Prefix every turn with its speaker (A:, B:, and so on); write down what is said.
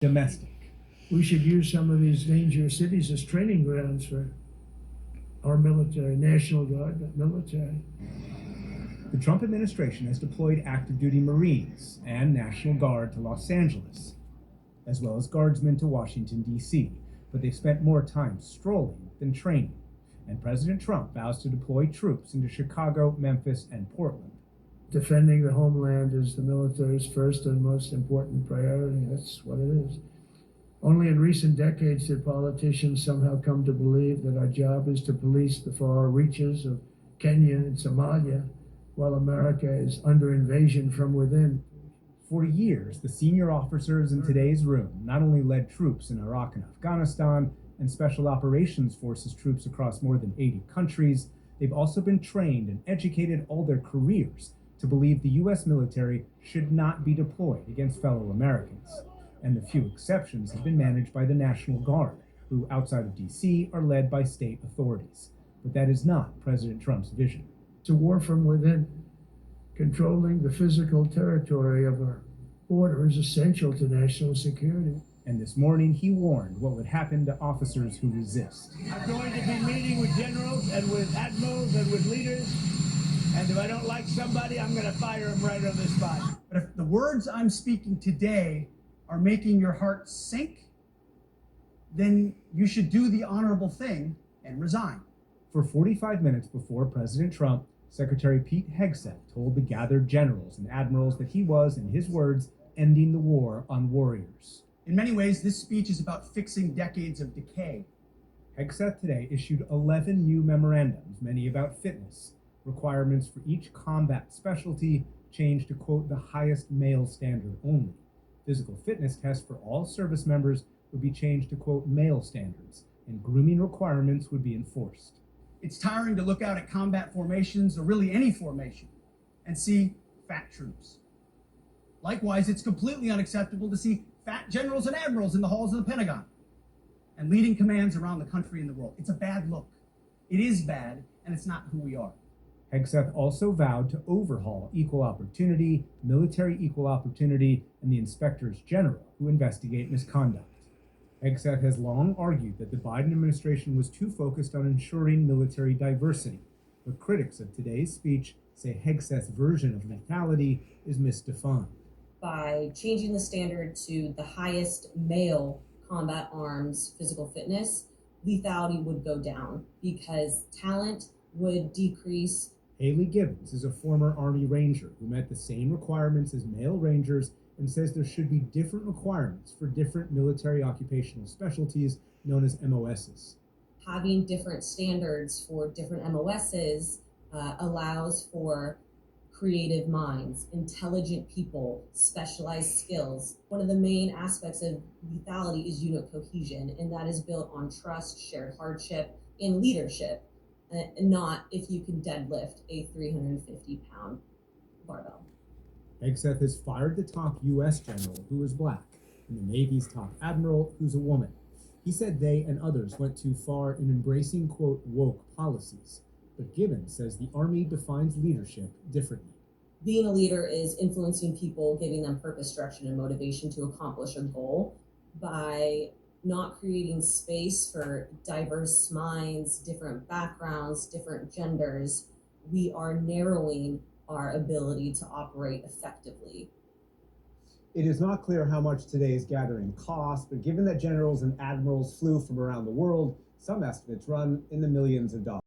A: domestic.
B: We should use some of these dangerous cities as training grounds for our military, National Guard, but military.
A: The Trump administration has deployed active duty Marines and National Guard to Los Angeles, as well as guardsmen to Washington, D.C., but they've spent more time strolling than training. And President Trump vows to deploy troops into Chicago, Memphis, and Portland.
B: Defending the homeland is the military's first and most important priority. That's what it is. Only in recent decades did politicians somehow come to believe that our job is to police the far reaches of Kenya and Somalia, while America is under invasion from within.
A: For years, the senior officers in today's room not only led troops in Iraq and Afghanistan and Special Operations Forces troops across more than 80 countries, they've also been trained and educated all their careers to believe the U.S. military should not be deployed against fellow Americans. And the few exceptions have been managed by the National Guard, who outside of D.C. are led by state authorities. But that is not President Trump's vision.
B: It's a war from within. Controlling the physical territory of our border is essential to national security.
A: And this morning, he warned what would happen to officers who resist.
C: I'm going to be meeting with generals and with admirals and with leaders. And if I don't like somebody, I'm going to fire them right on the spot.
D: But if the words I'm speaking today are making your heart sink, then you should do the honorable thing and resign.
A: For 45 minutes before President Trump, Secretary Pete Hegseth told the gathered generals and admirals that he was, in his words, ending the war on warriors.
D: In many ways, this speech is about fixing decades of decay.
A: Hegseth today issued 11 new memorandums, many about fitness. Requirements for each combat specialty changed to, quote, the highest male standard only. Physical fitness tests for all service members would be changed to, quote, male standards, and grooming requirements would be enforced.
D: It's tiring to look out at combat formations, or really any formation, and see fat troops. Likewise, it's completely unacceptable to see fat generals and admirals in the halls of the Pentagon and leading commands around the country and the world. It's a bad look. It is bad, and it's not who we are.
A: Hegseth also vowed to overhaul equal opportunity, military equal opportunity, and the inspectors general who investigate misconduct. Hegseth has long argued that the Biden administration was too focused on ensuring military diversity, but critics of today's speech say Hegseth's version of lethality is misdefined.
E: By changing the standard to the highest male combat arms physical fitness, lethality would go down because talent would decrease.
A: Haley Gibbons is a former Army Ranger who met the same requirements as male Rangers and says there should be different requirements for different military occupational specialties known as MOSs.
E: Having different standards for different MOSs allows for creative minds, intelligent people, specialized skills. One of the main aspects of lethality is unit cohesion, and that is built on trust, shared hardship, and leadership. Not if you can deadlift a 350-pound barbell.
A: Hegseth has fired the top U.S. general, who is black, and the Navy's top admiral, who's a woman. He said they and others went too far in embracing, quote, woke policies. But Gibbons says the Army defines leadership differently.
E: Being a leader is influencing people, giving them purpose, direction, and motivation to accomplish a goal. By not creating space for diverse minds, different backgrounds, different genders, we are narrowing our ability to operate effectively.
A: It is not clear how much today's gathering cost, but given that generals and admirals flew from around the world, some estimates run in the millions of dollars.